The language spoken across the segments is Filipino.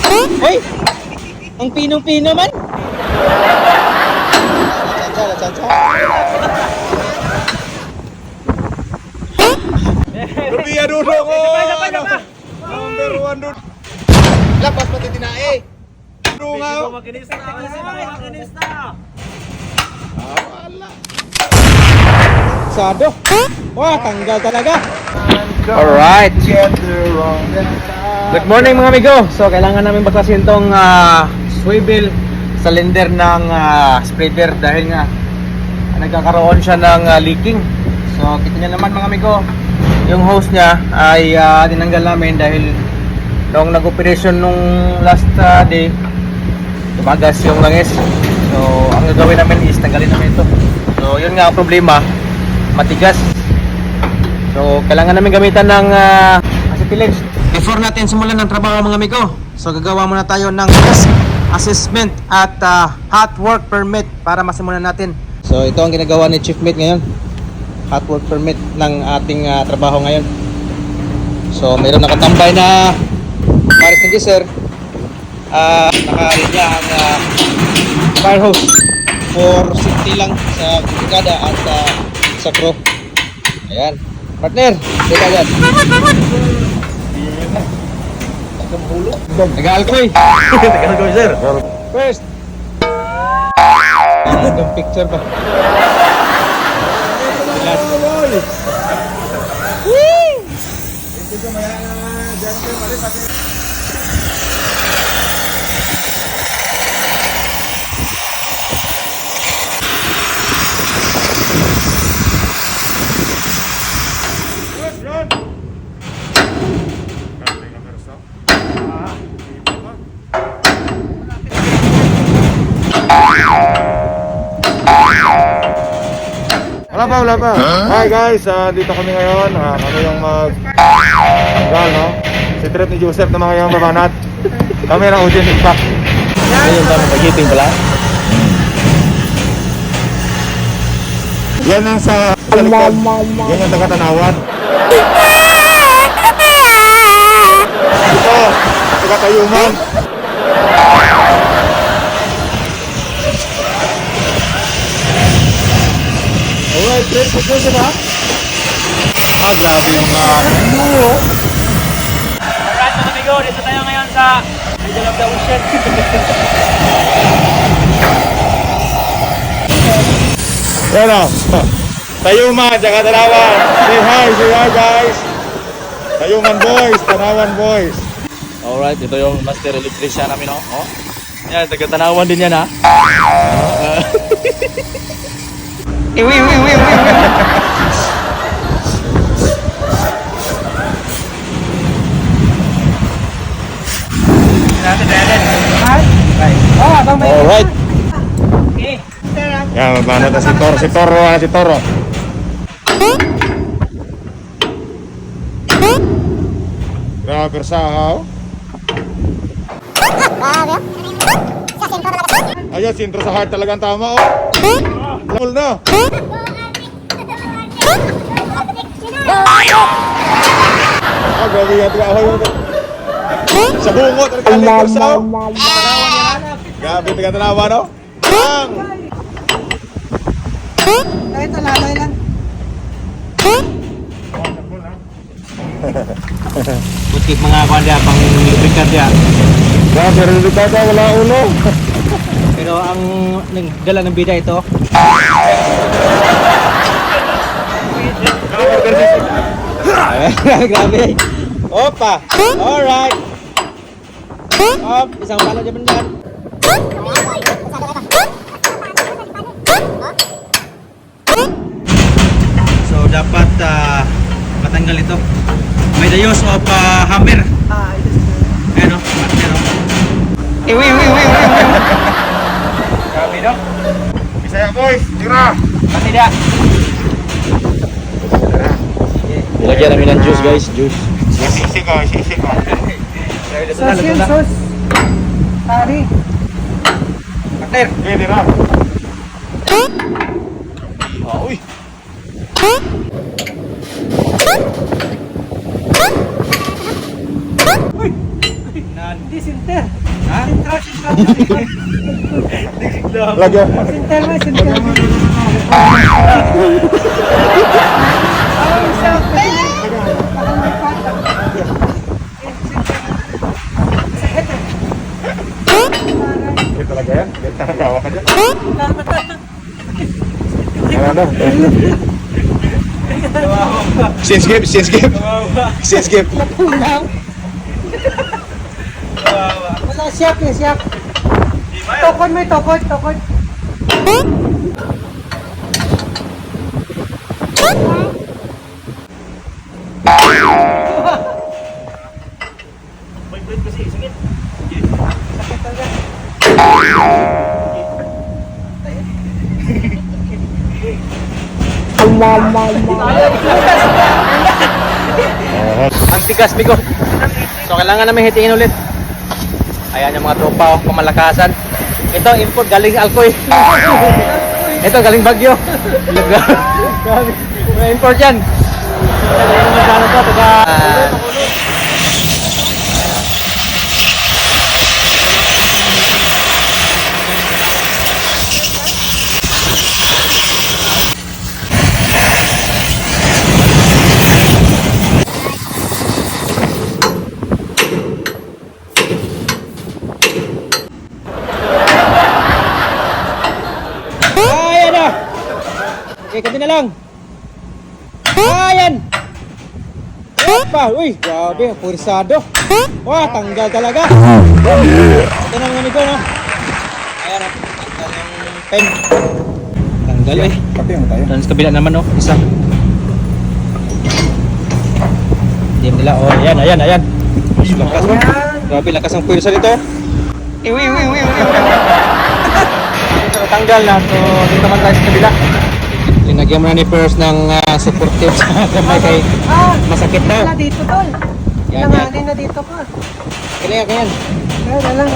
Hoy! Ang pinong-pino man! Rupiah duduk ko! Number 1 duduk. Lapas pati tinae. Dungaw. Wala. Sado! Wah, tanggal talaga! Alright. Good morning mga amigo! So, kailangan namin baklasin tong swivel cylinder ng spreader dahil nga nagkakaroon siya ng leaking. So, kita niyo naman mga amigo, yung hose niya ay tinanggal namin dahil nung nag-operation nung last day, tumagas yung langis. So, ang gagawin namin is tanggalin namin ito. So, yun nga ang problema, matigas. So, kailangan namin gamitan ng acetylene. Before natin simulan ng trabaho mga amigo, so gagawa muna tayo ng risk assessment at hot work permit para masimulan natin. So, ito ang ginagawa ni Chief Mate ngayon. Hot work permit ng ating trabaho ngayon. So, mayroon nakatambay na fire extinguisher. Nakalinya ang fire hose for safety lang sa brigada at sa crew. Ayan. Partner, dito agad. Nag-alkoy. Nag-alkoy, sir. First. Ang picture pa. Wala pa. Hi guys, dito kami ngayon. Kami yung gal, no? Si Trip ni Joseph naman ngayon babanat. Kami ng audience impact. Ayun ba mag-giting pala? Yan ang sa likod. Yan yung taga-tanawan. Ito, taga-tayuman. Alright, Trip, pagkasa ba? Grabe yung muro. Alright mga amigo, dito tayo ngayon sa middle of the ocean. Yan o. Tayuman, tsaka Tanawan. Say hi guys. Tayuman boys, Tanawan boys. Alright, ito yung master electrician namin, no? Oh. Yan, taga-Tanawan din yan, ha? Iwi. Alright. Yan, magbanat na si Toro. Grabe persahaw. Ayan, sintro sa heart talagang tama, oh. Full na. Grabe yan, taga-ahoy. Sa bungo, talagang persahaw. Grabe, taga-tanawa, no? Bang! Kahit alalay lang. Butik mga kuan dia pang lubricant dia. Grabe, rin wala ulo. Pero ang nagdala ng bida ito. Grabe. Opa. Alright. Op, isang pala dyan dyan. So dapat matanggal ito. May the use of hammer. Ayan o, partner o. Iwi. Grabe no? Bisaya boys, tira. Pati da. Nilagyan namin ng juice, guys. Juice. Sisi ko. Sos yun, sos. Tari. Partner. Okay, tira. Uy. Na Hindi, sinter. Ha? Sinter. Lagyan. Sinter mo, sinter mo. Ang isa. Baka may pata. Ito talaga yan. Ganda na kawa ka dyan. Ano na? Since gift. Wala, siyak eh, siyak. Tokod mo, tokod. Ang tigas, Migo. So, kailangan namin hitingin ulit. Ayan yung mga tropa, oh, pamalakasan. Ito, import, galing Alcoy. Ito, galing Bagyo. Mga import yan. Galing magkano to, taga... Ayan na! Okay, kunti na lang. Ayan! Opa! Uy, grabe, purisado. Wah, tanggal talaga. Ito na mga amigo, no? Ayan, no? Tanggal yung pen. Tanggal, eh. Pati mo tayo. Dan sa kabila naman, no? Isa. Diyan nila, oh, ayan. Mas lakas, no? Grabe, lakas ang pwersa nito. Iwi. Tanggal na, so dito naman tayo sa kabila. Linagyan mo na ni First ng supportive sa kamay kay masakit daw. Wala dito, tol. Yan. Nangalin na dito pa. Kailangan. Wala lang.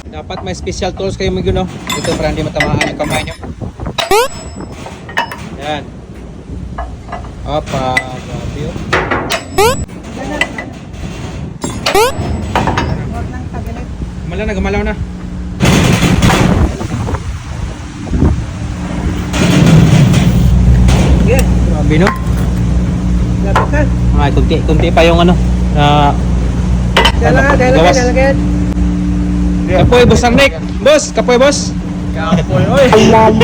Dapat may special tools kayo Migo, no? Ito para hindi matamaan yung kamay nyo. Yan. Opa, grabe yun. Huwag lang tagilid. Gumalaw na. Yes. Grabe, no? Lapit ka. Ay, kunti pa yung ano. Gawas. Dalagad. Kapoy, boss ang Nick. Boss, kapoy, boss. Kapoy, oy. Yaran,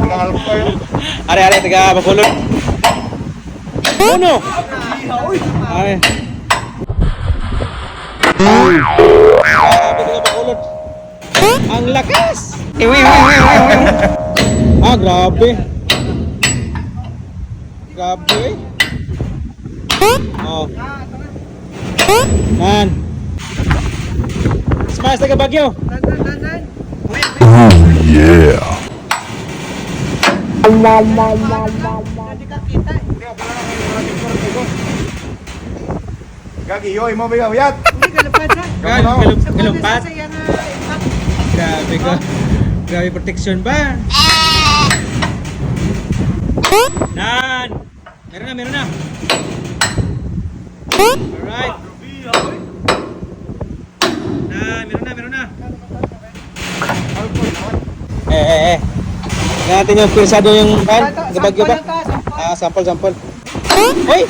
alcoy. Are, taga Bacolod. Ano? Ay. Grabe, taga Bacolod. Ang lakas. Iwi. Grabe. Grabe. Oh. Man. Smash taga Bagyo. Dan. Hindi ka kita. Gagi, yoy mo ba yat? Hindi ka lapad ha. Galumpat. Sa yan Grabe ka. Grabe protection ba? Dan. Meron na. Alright. Meron na. Tingnan natin yung pirsado yung pan. Gabagyo ba? Sample. Hoy!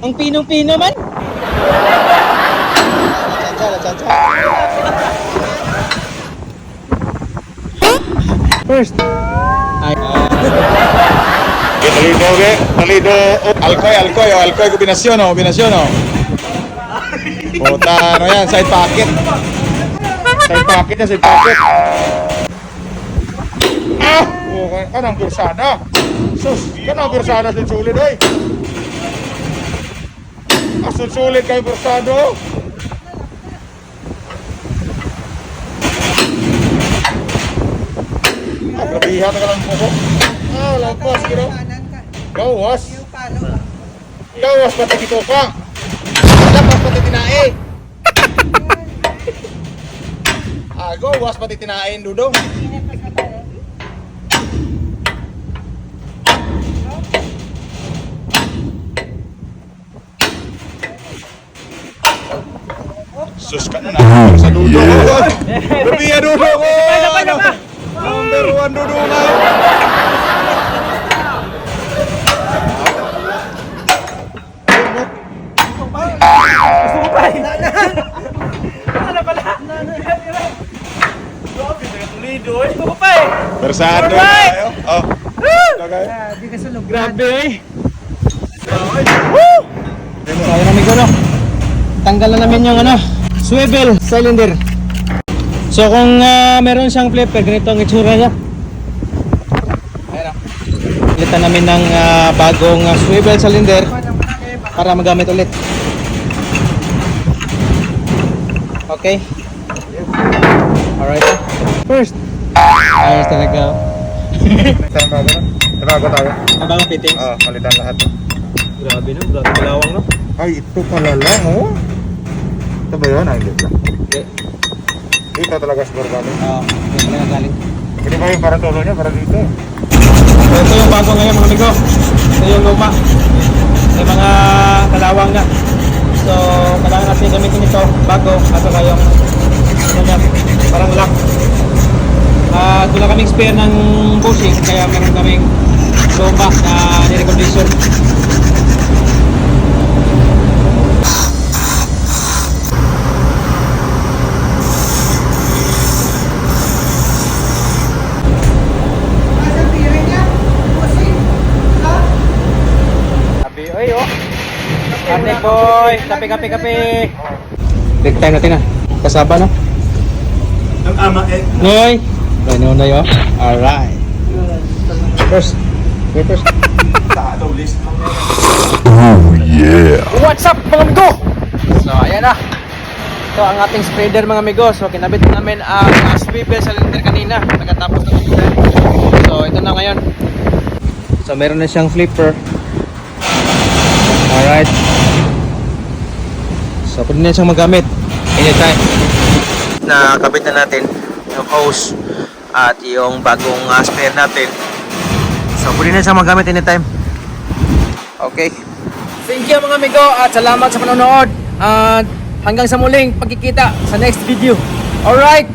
Ang pinong-pino man! Chancha. First. Ay. Alcoy, kombinasyon. Puta, ano yan, side pocket. Side pocket. Kanang pirsada. Sus, kanang pirsada sulit, oy. Sulit kayo pirsado. Grabihan ka lang po. Lapas, kiro. Gawas. Yung palo. Gawas pati dito ka. Lapas pati tinae. Gawas pati tinae, Dudong. Sus ka na sa dudo ko. Lumiya dudo ko. Number 1 dudo na. Bersado tayo. Oh. Di ka sunog. Grabe eh. So ayun amigo no. Tanggal na namin yung ano, swivel cylinder. So kung meron siyang flipper, ganito ang itsura niya. Ayun oh. Pilitan namin ng bagong swivel cylinder para magamit ulit. Okay. Alright. First. Ayos talaga. Next time bago na. Bago tayo. Ang bagong fittings. Malitan lahat. Grabe no, grabe kalawang no. Ay, ito pala lang, oh. Ito ba yun? Ay, hindi ba? Okay. Ito talaga siguro kami. Dito na galing. Hindi ba yung para tulo niya? Para dito. So, ito yung bago ngayon mga amigo. Ito yung luma. May mga kalawang na. So, kailangan natin gamitin ito bago at saka yung ano niya, parang lock. Wala kaming spare ng bushing kaya meron kaming luma na nirecondition. Nasa tiri niya. Pusing. Ha? Kape, oy oh. Kape boy, kape. Big time natin kasaba no? Ang ama eh. Noy! Noy oh. Alright. First. Wait first. List lang What's up mga amigo? So ayan na. Ito ang ating spreader mga amigo. So kinabit na namin ang swivel cylinder kanina. Nagkatapos na ito. So ito na ngayon. So meron na siyang flipper. Alright. So pwede na siyang magamit anytime. Nakabit na natin yung hose at yung bagong spare natin. So pwede na siyang magamit anytime. Okay. Thank you mga amigo at salamat sa panonood. At hanggang sa muling pagkikita sa next video. Alright.